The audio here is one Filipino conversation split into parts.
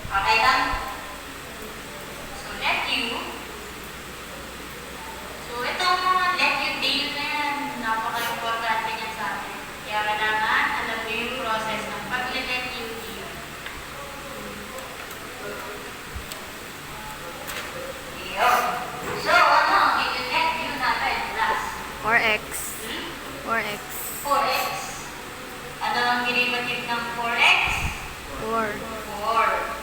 Okay lang? So, let u. So, itong mga let u deal na yan, napaka-importante niyan sa atin. Kaya kailangan alam mo yung process ng pag-let u deal. So, ano? I-let u natin, plus. 4x. 4x. 4x. Ano ang derivative ng 4x? 4. 4.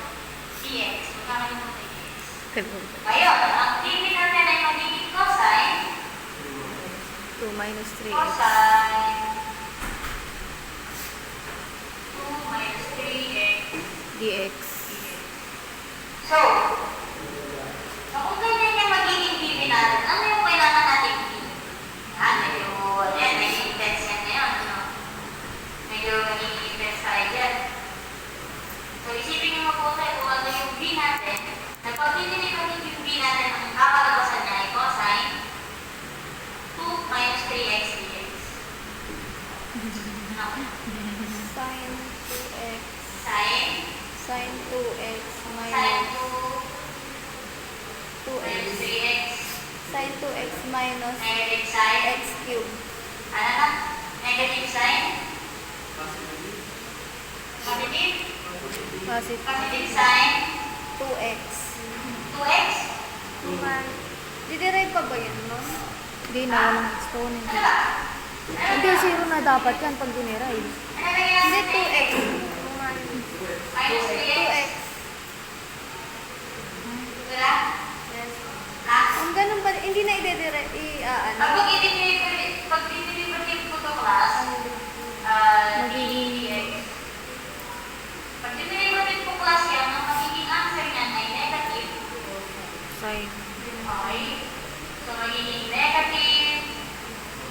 Cx. Magkakalimutan yung x. Ganun. Ngayon, ang TV natin ay magiging cosine. 2 minus 3x. Cosine 2 minus 3x dx. So, kung ganyan yung magiging TV natin, ano yung kailangan natin TV? Medyo intense yan ngayon, no? Medyo magiging intense tayo dyan. So, isipin nyo mabuti kung ano yung B natin. Pag-dinilig yung B natin, ang kakalabasan niya ay cosine 2 minus 3x dx. No? Sin 2x. Sin Sin 2x sin minus 2 minus 2x. 3x Sin 2x minus negative sin. x cubed. Ano na? Negative sin? Positive? Positive. Positive sin 2x. 2x? Diderive pa ba yan, no? Hindi na, walang exponent. Ano ba? Hindi, 0 na dapat yan pag dinerive. Ano lagyan Hindi, natin? 2x. Minus 3x? 2x. Wala? Yes. Ha? Kung ganun ba, hindi na i-derive, ano? Pag i-derivative ko to class, Magiging dx. Pag i-derivative ko class yan, ang magiging answer niyan ay negative. Sin. Okay? So, magiging negative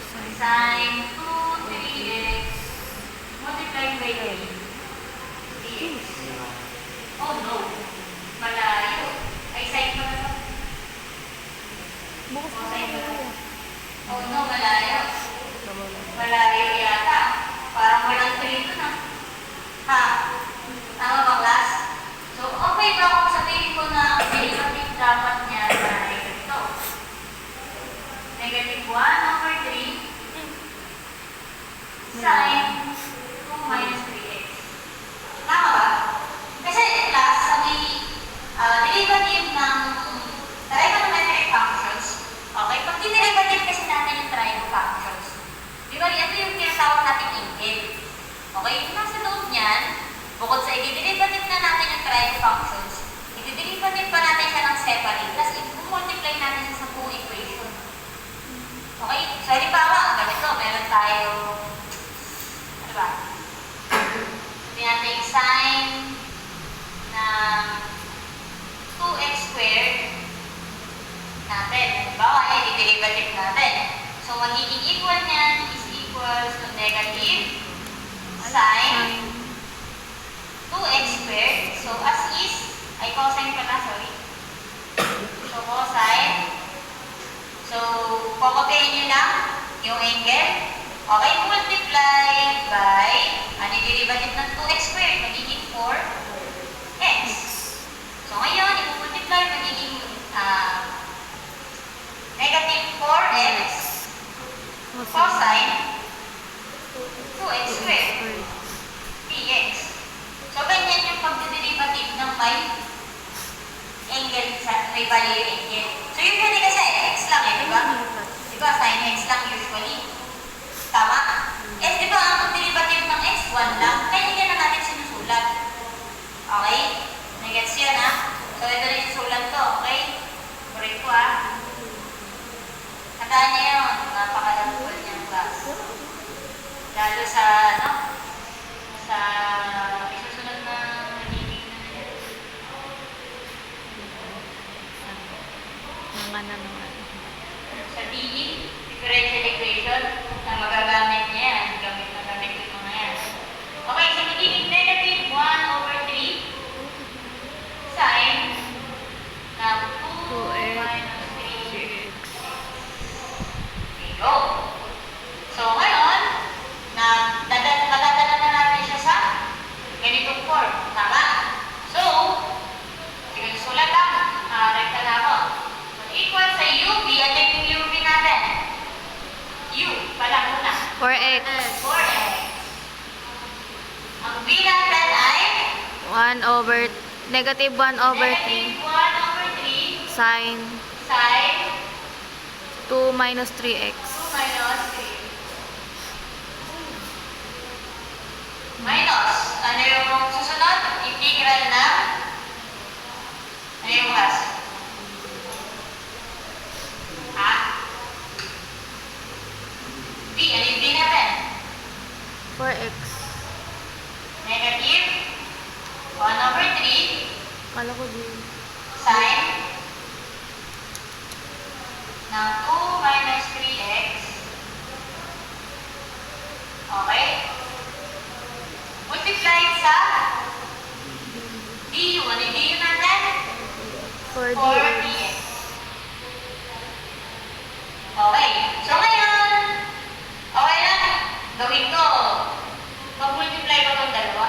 Sin. sin 2 3x multiplied by 3 dx. Oh no! Malayo. Ay, sin pa na to. Bukas Oh, pa sin pa na. tayo. Oh no, malayo. Malayo yata. Parang walang 3 doon ah. Ha? Tama ba, class? So, okay ba kung sabihin ko na ang derivative dapat niya ay ito? Negative 1 over 3 sin 2 minus 3x. Tama ba? Kasi class, ang derivative ng trigonometric functions, okay? Pag dinerivative kasi natin yung trigo functions, di ba, ito yung tinatawag natin angle. Okay? Yung nasa loob niyan, bukod sa i-derivative na natin yung trigo functions, i-derivative pa natin siya ng separate, plus i-multiply natin siya sa full equation. Okay? So, halimbawa, ganito, meron tayo, ano ba? Sabi natin yung sin ng 2x squared natin. Halimbawa, i-derivative natin. So, magiging equal niyan is equals to negative sin 2x squared. So, as is, ay cosine pala, sorry. So, cosine. So, kukopihin nyo lang yung angle. Okay, multiply by, ano yung derivative ng 2x squared? Magiging 4x. So, ngayon, i-multiply, magiging negative 4x cosine 2x squared dx. So, ganyan yung pagdederivative ng may angle sa may value angle. So, usually kasi x lang eh, di ba? Di ba, sin x lang usually. Tama? Eh, di ba, ang derivative ng x, 1 lang. Kaya hindi na natin sinusulat. Okay? Nagets yan, ha? So, ito na yung sulat ko, okay? Correct ko, ha? Tandaan niya yun. Napakalampol niyang class. Lalo sa, ano? Sa isusunod na nagiging na niya. Nangan. Sa DE, differential equation, na magagamit niya yan. Gamit na gamit ko ito na yan. Okay, so magiging negative 1 over 3 sin ng 2 minus 3. Okay, go. So ngayon, nadadala na natin siya sa ganitong form. Tama? So, Negative 1 over 3 Negative 1 over 3 sine sine 2 minus 3x. 2 minus 3. Minus. Ano yung susunod? Integral ng ano yung class? Ha? B. Ano yung B natin? 4x. Negative 1 over 3 Kala ko din. sine ng 2 minus 3x. Okay? Multiplied sa du. Ano yung du natin? 4dx. 4dx. Okay. So ngayon, okay lang. Gawin ko. Mag-multiply ko itong dalawa.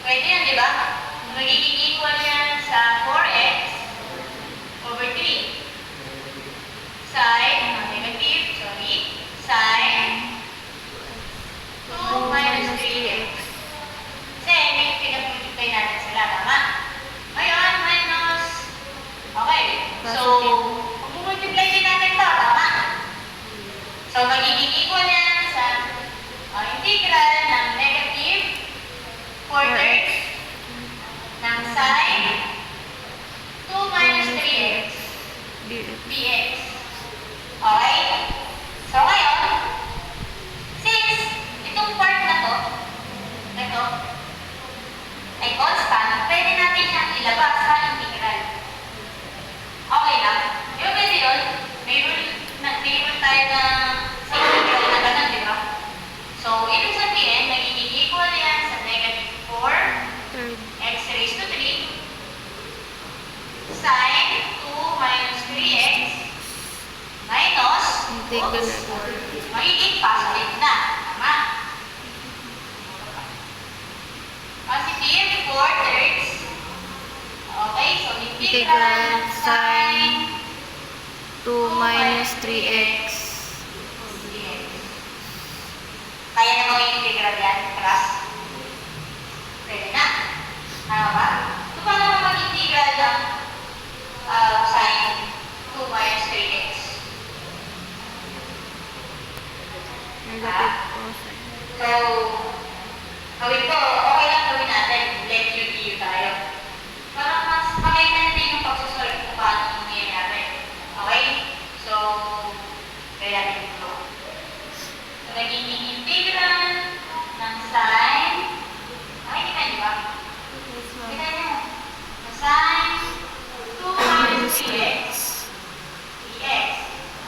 Pwede yan, di ba? Magiging equal yan sa 4x over 3. Sine 2 minus 3x. Kasi may pinag-multiply natin sila, tama? Ngayon, minus. Okay. So, mag-multiply din natin ito, tama? So, magiging equal yan sa integral ng negative 4x ng sine 2 minus 3x dx. Okay? So, ngayon, since itong part na to, ito, ay constant, pwede natin siyang ilabas sa integral. Okay lang? Yung pwede yun, may rule tayo na sa integral na ganun, di ba? So, ibig sabihin, magiging equal yan sa negative 4 x raised to 3 sine 2 minus 3x minus Integral. magiging positive na. Tama? Positive 4/3. Okay, so integral ng sine 2 minus 3x. dx. Kaya na mga integral yan, class? Pwede na. Ano ba? So, paano mo mag-integral ng sine 2 minus 3x? Negative cosine. So, gawin ko, okay lang gawin natin. Let you do tayo. Para mas maganda natin yung pagsusolve kung paano yung nangyayari. Okay? So, kaya natin ito. So, nagiging integral ng sine. Nakikita niyo ba? Kita niyo. Sine 2 minus 3x. dx.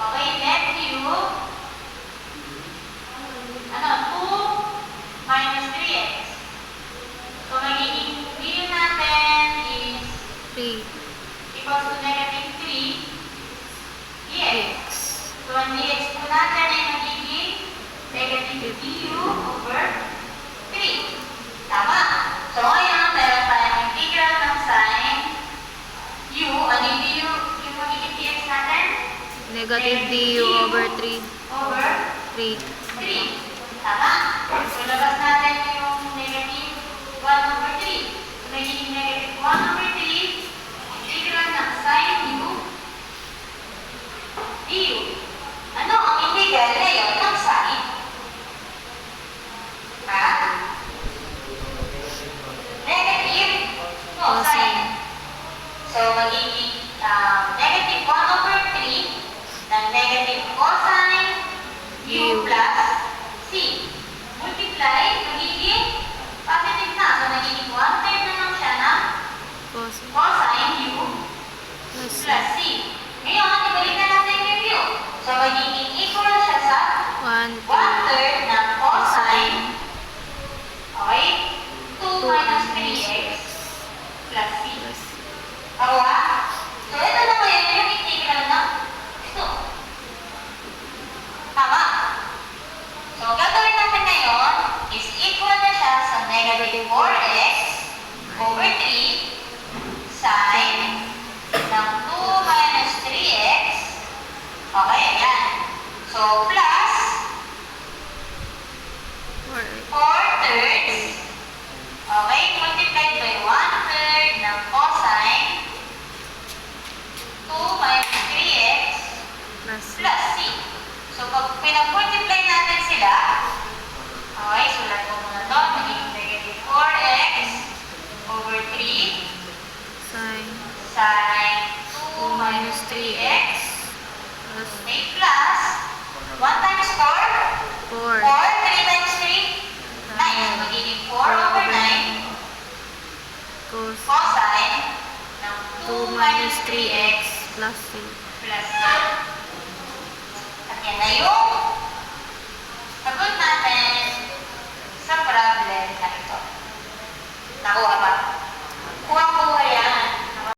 Okay, let you 2 minus 3x. So, magiging du natin is 3 equals to negative 3 dx. x. So, ang dx po natin ay magiging negative du over 3. Tama. So, ngayon, meron tayong integral ng sine u. Ano yung du? Yung magiging dx natin? Negative du over 3. Over 3. 3. Tama. So, labas natin yung negative 1 over 3. So, magiging negative 1 over 3, integral ng sine u, du. Ano ang integral ngayon ng sine? Ha? Negative? No, sine. So, magiging negative 1 over 3 ng negative cosine u plus c. Multiply, magiging positive na. So, magiging 1/3 na lang siya ng Cosine. cosine u Plus plus c. Ngayon, ibalik na natin yung u. So, magiging equal siya sa 1 1/3 ng cosine. Okay? 2 minus 3x plus c. plus Ako ha? So, ito na ngayon yung integral ng ito. Tama. So, gagawin natin ngayon is equal na siya sa negative 4x over 3 sine ng 2 minus 3x. Okay, ayan. 4x. 4/3. Okay, multiplied by 1/3 ng cosine 2 minus 3x Plus C. plus c. So, pag pinag-multiply natin sila, okay, sulat ko muna to, magiging negative 4x over 3 Sine sine 2 2 minus minus 3x 3x plus may plus 1 times 4, 4, 4 3 times 3, 9. Magiging 4 over 9 cos cosine ng 2 2 minus minus 3x 3x plus C. plus c. At yan na yung sagot natin sa problem na ito. Nakuha ba?